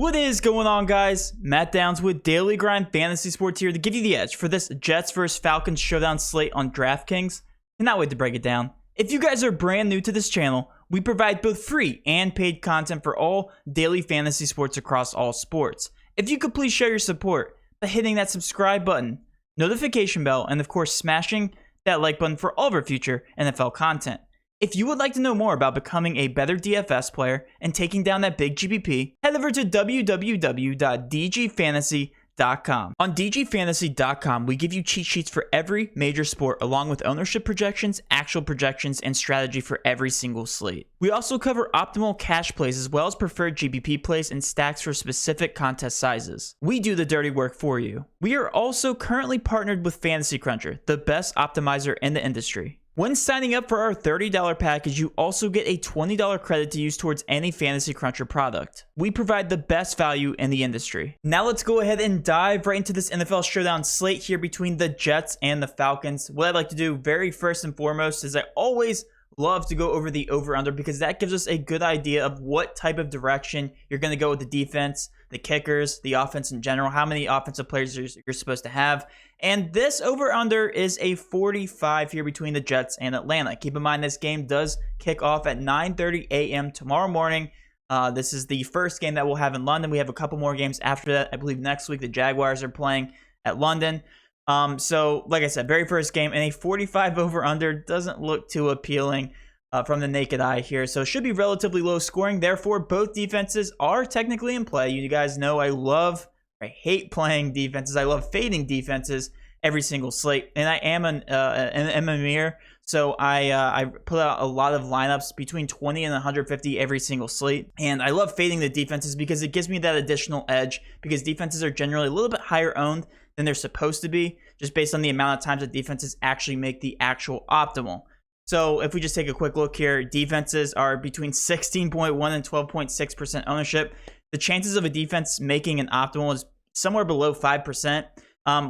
What is going on, guys? Matt Downs with Daily Grind Fantasy Sports here to give you the edge for this Jets vs Falcons showdown slate on DraftKings. Cannot wait to break it down. If you guys are brand new to this channel, we provide both free and paid content for all daily fantasy sports across all sports. If you could please show your support by hitting that subscribe button, notification bell, and of course smashing that like button for all of our future NFL content. If you would like to know more about becoming a better DFS player and taking down that big GPP, head over to www.dgfantasy.com. On dgfantasy.com, we give you cheat sheets for every major sport along with ownership projections, actual projections, and strategy for every single slate. We also cover optimal cash plays as well as preferred GPP plays and stacks for specific contest sizes. We do the dirty work for you. We are also currently partnered with Fantasy Cruncher, the best optimizer in the industry. When signing up for our $30 package, you also get a $20 credit to use towards any Fantasy Cruncher product. We provide the best value in the industry. Now let's go ahead and dive right into this NFL showdown slate here between the Jets and the Falcons. What I'd like to do very first and foremost is I always love to go over the over-under because that gives us a good idea of what type of direction you're going to go with the defense, the kickers, the offense in general, how many offensive players you're supposed to have. And this over-under is a 45 here between the Jets and Atlanta. Keep in mind this game does kick off at 9:30 a.m. tomorrow morning. This is the first game that we'll have in London. We have a couple more games after that. I believe next week the Jaguars are playing at London. So like I said, very first game, and a 45 over-under doesn't look too appealing from the naked eye here. So it should be relatively low scoring. Therefore, both defenses are technically in play. You guys know I hate playing defenses. I love fading defenses every single slate. And I am an MMEer, so I put out a lot of lineups between 20 and 150 every single slate. And I love fading the defenses because it gives me that additional edge, because defenses are generally a little bit higher owned than they're supposed to be, just based on the amount of times that defenses actually make the actual optimal. So if we just take a quick look here, defenses are between 16.1 and 12.6% ownership. The chances of a defense making an optimal is somewhere below 5%.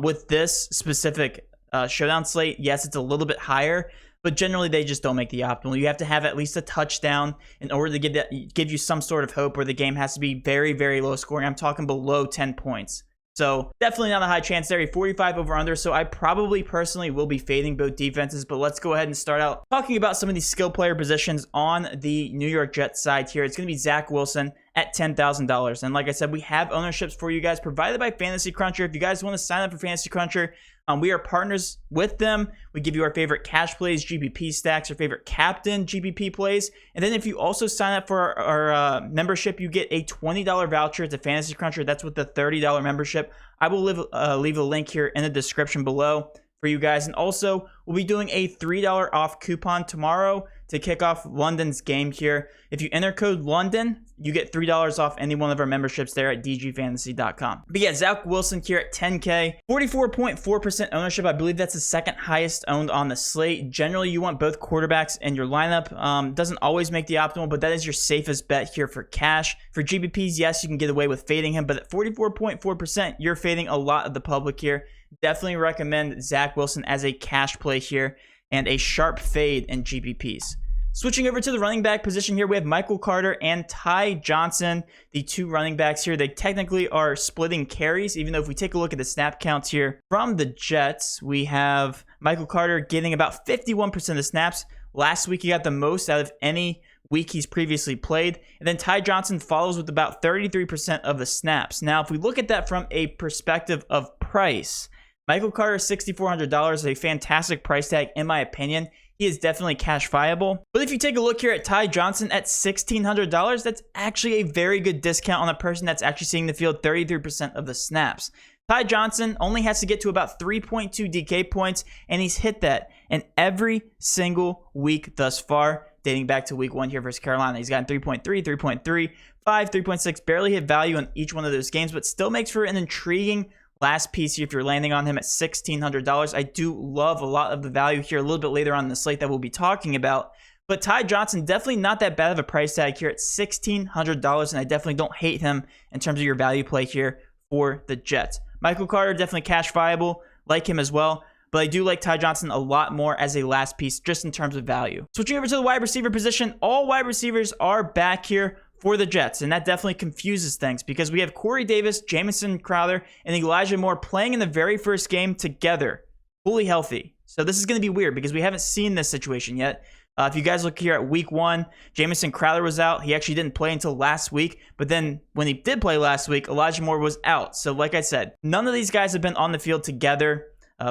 With this specific showdown slate, yes, it's a little bit higher, but generally they just don't make the optimal. You have to have at least a touchdown in order to give you some sort of hope, where the game has to be very, very low scoring. I'm talking below 10 points. So definitely not a high chance there, a 45 over under. So I probably personally will be fading both defenses, but let's go ahead and start out talking about some of these skill player positions on the New York Jets side here. It's going to be Zach Wilson at $10,000. And like I said, we have ownerships for you guys provided by Fantasy Cruncher. If you guys want to sign up for Fantasy Cruncher, we are partners with them. We give you our favorite cash plays, GPP stacks, our favorite captain GPP plays. And then if you also sign up for our membership, you get a $20 voucher to Fantasy Cruncher. That's with the $30 membership. I will leave a link here in the description below for you guys. And also, we'll be doing a $3 off coupon tomorrow to kick off London's game here. If you enter code London, you get $3 off any one of our memberships there at dgfantasy.com. But yeah, Zach Wilson here at 10K, 44.4% ownership. I believe that's the second highest owned on the slate. Generally, you want both quarterbacks in your lineup. Doesn't always make the optimal, but that is your safest bet here for cash. For GPPs, yes, you can get away with fading him, but at 44.4%, you're fading a lot of the public here. Definitely recommend Zach Wilson as a cash play here and a sharp fade in GPPs. Switching over to the running back position here, we have Michael Carter and Ty Johnson, the two running backs here. They technically are splitting carries, even though if we take a look at the snap counts here from the Jets, we have Michael Carter getting about 51% of the snaps. Last week, he got the most out of any week he's previously played. And then Ty Johnson follows with about 33% of the snaps. Now, if we look at that from a perspective of price, Michael Carter, $6,400 is a fantastic price tag, in my opinion. He is definitely cash viable. But if you take a look here at Ty Johnson at $1,600, that's actually a very good discount on a person that's actually seeing the field 33% of the snaps. Ty Johnson only has to get to about 3.2 DK points, and he's hit that in every single week thus far, dating back to week 1 here versus Carolina. He's gotten 3.3, 3.3, 5, 3.6, barely hit value in each one of those games, but still makes for an intriguing last piece here if you're landing on him at $1,600. I do love a lot of the value here a little bit later on in the slate that we'll be talking about. But Ty Johnson, definitely not that bad of a price tag here at $1,600, and I definitely don't hate him in terms of your value play here for the Jets. Michael Carter, definitely cash viable, like him as well. But I do like Ty Johnson a lot more as a last piece just in terms of value. Switching over to the wide receiver position, all wide receivers are back here for the Jets, and that definitely confuses things because we have Corey Davis, Jamison Crowder, and Elijah Moore playing in the very first game together, fully healthy. So this is going to be weird because we haven't seen this situation yet. If you guys look here at week 1, Jamison Crowder was out. He actually didn't play until last week. But then when he did play last week, Elijah Moore was out. So like I said, none of these guys have been on the field together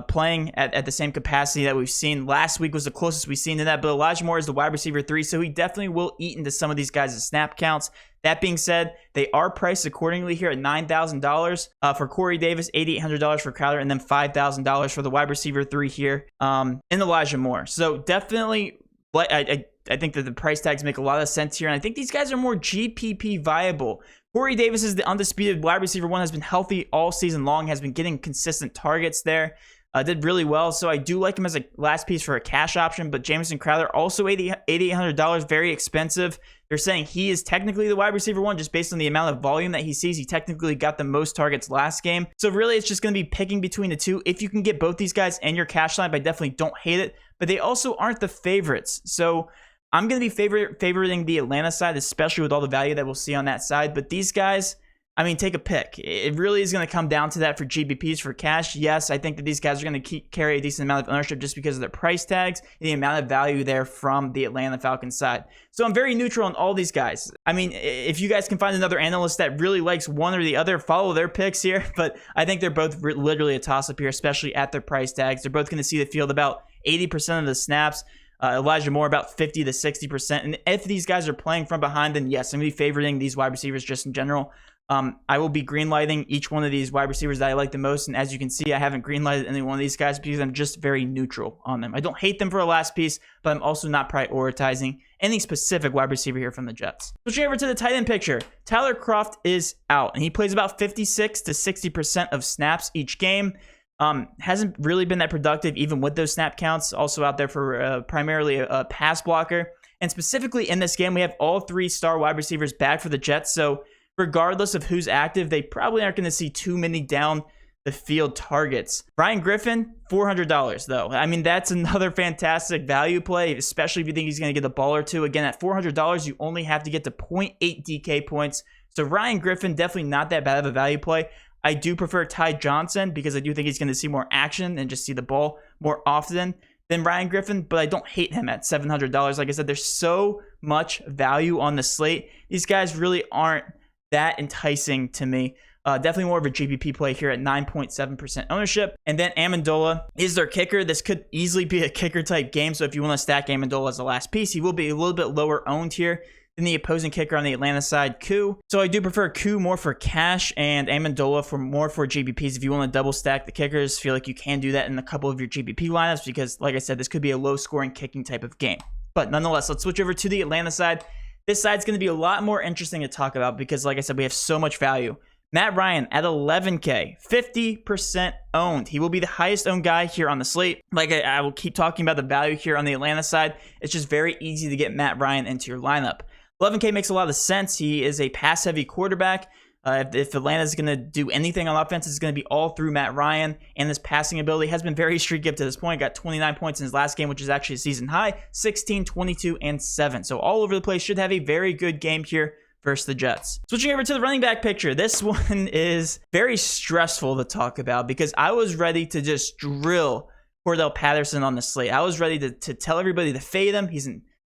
playing at the same capacity that we've seen. Last week was the closest we've seen to that. But Elijah Moore is the wide receiver 3. So he definitely will eat into some of these guys' snap counts. That being said, they are priced accordingly here at $9,000 for Corey Davis, $8,800 for Crowder, and then $5,000 for the wide receiver 3 here in Elijah Moore. So definitely... But I think that the price tags make a lot of sense here. And I think these guys are more GPP viable. Corey Davis is the undisputed wide receiver 1, has been healthy all season long, has been getting consistent targets there. Did really well. So I do like him as a last piece for a cash option. But Jamison Crowder, also $8,800, very expensive. They're saying he is technically the wide receiver 1 just based on the amount of volume that he sees. He technically got the most targets last game. So really, it's just going to be picking between the two. If you can get both these guys in your cash line, I definitely don't hate it. But they also aren't the favorites. So I'm going to be favoring the Atlanta side, especially with all the value that we'll see on that side. But these guys... I mean, take a pick. It really is going to come down to that for GBPs. For cash, yes, I think that these guys are going to carry a decent amount of ownership just because of their price tags and the amount of value there from the Atlanta Falcons side. So I'm very neutral on all these guys. I mean, if you guys can find another analyst that really likes one or the other, follow their picks here. But I think they're both literally a toss-up here, especially at their price tags. They're both going to see the field about 80% of the snaps. Elijah Moore about 50 to 60%. And if these guys are playing from behind, then yes, I'm going to be favoring these wide receivers just in general. I will be greenlighting each one of these wide receivers that I like the most. And as you can see, I haven't greenlighted any one of these guys because I'm just very neutral on them. I don't hate them for a last piece, but I'm also not prioritizing any specific wide receiver here from the Jets. Switching over to the tight end picture, Tyler Kroft is out, and he plays about 56 to 60% of snaps each game. Hasn't really been that productive even with those snap counts. Also out there for primarily a pass blocker. And specifically in this game, we have all 3 star wide receivers back for the Jets. So regardless of who's active, they probably aren't going to see too many down the field targets. Ryan Griffin, $400 though. I mean, that's another fantastic value play, especially if you think he's going to get a ball or two. Again, at $400, you only have to get to 0.8 DK points. So Ryan Griffin, definitely not that bad of a value play. I do prefer Ty Johnson because I do think he's going to see more action and just see the ball more often than Ryan Griffin, but I don't hate him at $700. Like I said, there's so much value on the slate. These guys really aren't that enticing to me. Definitely more of a GPP play here at 9.7% ownership. And then Amendola is their kicker. This could easily be a kicker type game. So if you want to stack Amendola as the last piece, he will be a little bit lower owned here than the opposing kicker on the Atlanta side, Koo. So I do prefer Koo more for cash and Amendola for more for GPPs. If you want to double stack the kickers, feel like you can do that in a couple of your GPP lineups because, like I said, this could be a low scoring kicking type of game. But nonetheless, let's switch over to the Atlanta side. This side's going to be a lot more interesting to talk about because, like I said, we have so much value. Matt Ryan at $11K, 50% owned. He will be the highest owned guy here on the slate. Like I will keep talking about the value here on the Atlanta side. It's just very easy to get Matt Ryan into your lineup. 11K makes a lot of sense. He is a pass-heavy quarterback. If Atlanta's going to do anything on offense, it's going to be all through Matt Ryan. And this passing ability has been very streaky up to this point. Got 29 points in his last game, which is actually a season high. 16, 22, and 7. So all over the place. Should have a very good game here versus the Jets. Switching over to the running back picture. This one is very stressful to talk about because I was ready to just drill Cordell Patterson on the slate. I was ready to tell everybody to fade him.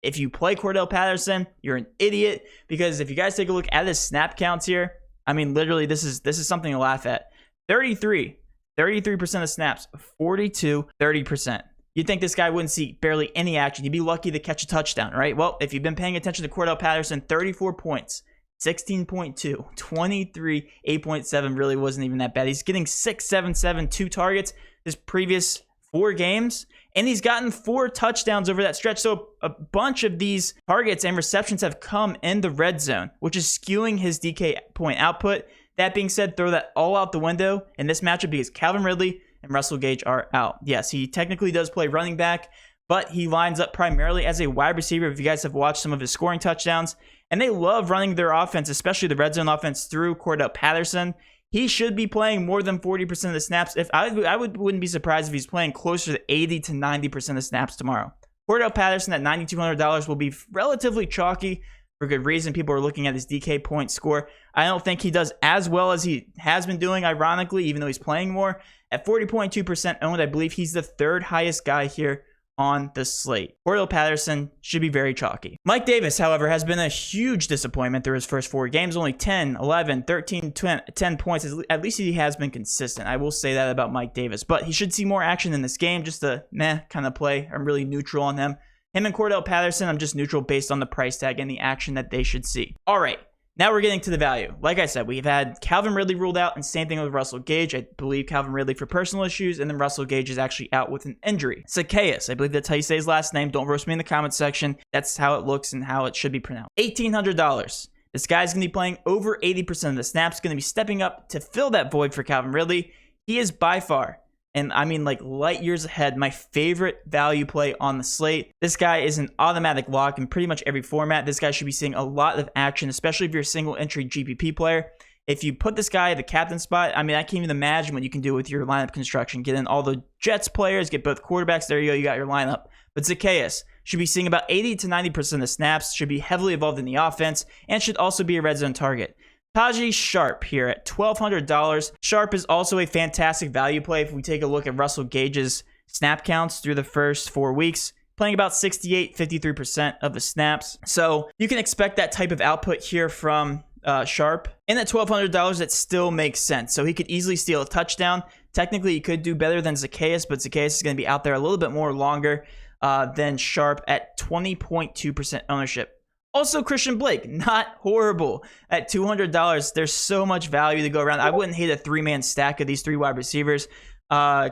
If you play Cordell Patterson, you're an idiot because if you guys take a look at his snap counts here, I mean, literally, this is something to laugh at. 33% of snaps, 42, 30%. You'd think this guy wouldn't see barely any action. You'd be lucky to catch a touchdown, right? Well, if you've been paying attention to Cordell Patterson, 34 points, 16.2, 23, 8.7 really wasn't even that bad. He's getting 6, 7, 7, 2 targets his previous 4 games, and he's gotten 4 touchdowns over that stretch. So a bunch of these targets and receptions have come in the red zone, which is skewing his DK point output. That being said, throw that all out the window in this matchup because Calvin Ridley and Russell Gage are out. Yes, he technically does play running back, but he lines up primarily as a wide receiver. If you guys have watched some of his scoring touchdowns, and they love running their offense, especially the red zone offense, through Cordell Patterson. He should be playing more than 40% of the snaps. If I wouldn't be surprised if he's playing closer to 80 to 90% of snaps tomorrow. Cordell Patterson at $9,200 will be relatively chalky. for good reason. People are looking at his DK point score. I don't think he does as well as he has been doing, ironically, even though he's playing more. At 40.2% owned, I believe he's the third highest guy here on the slate. Cordell Patterson should be very chalky. Mike Davis, however, has been a huge disappointment through his first 4 games. Only 10, 11, 13, 10 points. At least he has been consistent. I will say that about Mike Davis. But he should see more action in this game. Just a meh kind of play. I'm really neutral on him. Him and Cordell Patterson, I'm just neutral based on the price tag and the action that they should see. All right. Now we're getting to the value. Like I said, we've had Calvin Ridley ruled out, and same thing with Russell Gage. I believe Calvin Ridley for personal issues, and then Russell Gage is actually out with an injury. Zacchaeus, I believe that's how you say his last name. Don't roast me in the comments section. That's how it looks and how it should be pronounced. $1,800. This guy's going to be playing over 80% of the snaps, going to be stepping up to fill that void for Calvin Ridley. He is by far, and I mean like light years ahead, my favorite value play on the slate. This guy is an automatic lock in pretty much every format. This guy should be seeing a lot of action, especially if you're a single entry GPP player. If you put this guy at the captain spot, I mean, I can't even imagine what you can do with your lineup construction. Get in all the Jets players, get both quarterbacks. There you go, you got your lineup. But Zacchaeus should be seeing about 80 to 90% of the snaps, should be heavily involved in the offense, and should also be a red zone target. Taji Sharp here at $1,200. Sharp is also a fantastic value play if we take a look at Russell Gage's snap counts through the first 4 weeks, playing about 53% of the snaps. So you can expect that type of output here from Sharp. And at $1,200, that still makes sense. So he could easily steal a touchdown. Technically, he could do better than Zacchaeus, but Zacchaeus is going to be out there a little bit more longer than Sharp at 20.2% ownership. Also, Christian Blake, not horrible at $200. There's so much value to go around. I wouldn't hate a 3-man stack of these 3 wide receivers.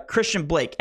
Christian Blake,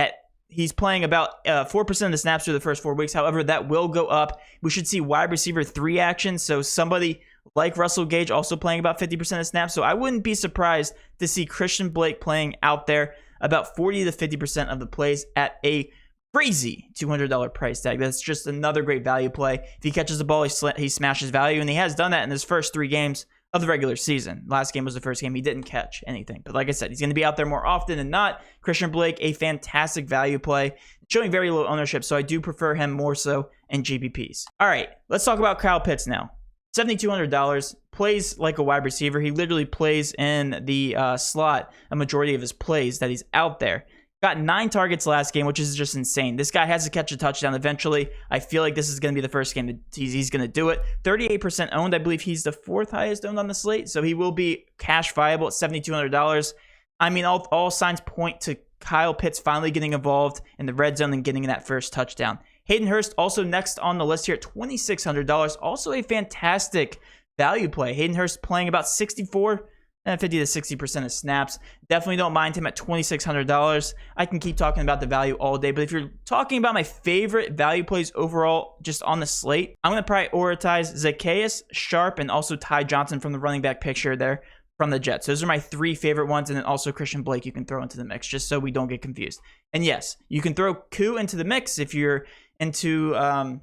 he's playing about 4% of the snaps through the first 4 weeks. However, that will go up. We should see wide receiver 3 action. So somebody like Russell Gage also playing about 50% of snaps. So I wouldn't be surprised to see Christian Blake playing out there about 40 to 50% of the plays at a crazy $200 price tag. That's just another great value play. If he catches the ball, he smashes value, and he has done that in his first 3 games of the regular season. Last game was the first game he didn't catch anything. But like I said, he's going to be out there more often than not. Christian Blake, a fantastic value play, showing very low ownership, so I do prefer him more so in GPPs. All right, let's talk about Kyle Pitts now. $7,200, plays like a wide receiver. He literally plays in the slot a majority of his plays that he's out there. Got 9 targets last game, which is just insane. This guy has to catch a touchdown eventually. I feel like this is going to be the first game that he's going to do it. 38% owned. I believe he's the 4th highest owned on the slate, so he will be cash viable at $7,200. I mean, all signs point to Kyle Pitts finally getting involved in the red zone and getting that first touchdown. Hayden Hurst also next on the list here at $2,600. Also a fantastic value play. Hayden Hurst playing about 50 to 60% of snaps. Definitely don't mind him at $2,600. I can keep talking about the value all day, but if you're talking about my favorite value plays overall just on the slate, I'm going to prioritize Zacchaeus, Sharp, and also Ty Johnson from the running back picture there from the Jets. Those are my 3 favorite ones, and then also Christian Blake you can throw into the mix just so we don't get confused. And yes, you can throw Koo into the mix if you're into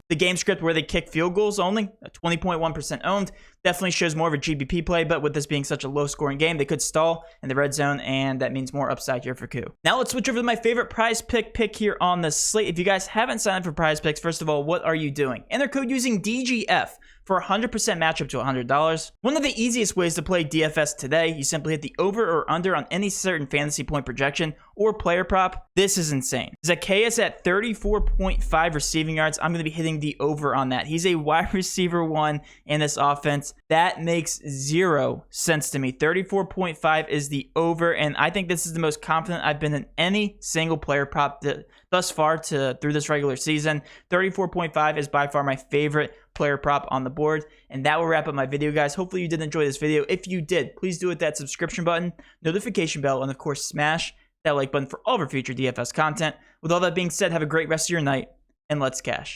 the game script where they kick field goals only, 20.1% owned. Definitely shows more of a GPP play, but with this being such a low-scoring game, they could stall in the red zone, and that means more upside here for Koo. Now let's switch over to my favorite prize pick here on the slate. If you guys haven't signed up for PrizePicks, first of all, what are you doing? Enter code using DGF for a 100% matchup to $100. One of the easiest ways to play DFS today, you simply hit the over or under on any certain fantasy point projection or player prop. This is insane. Zacchaeus at 34.5 receiving yards. I'm going to be hitting the over on that. He's a wide receiver 1 in this offense. That makes 0 sense to me. 34.5 is the over, and I think this is the most confident I've been in any single player prop thus far through this regular season. 34.5 is by far my favorite player prop on the board. And that will wrap up my video, guys. Hopefully you did enjoy this video. If you did, please do hit that subscription button, notification bell, and of course smash that like button for all of our future DFS content. With all that being said, have a great rest of your night, and let's cash.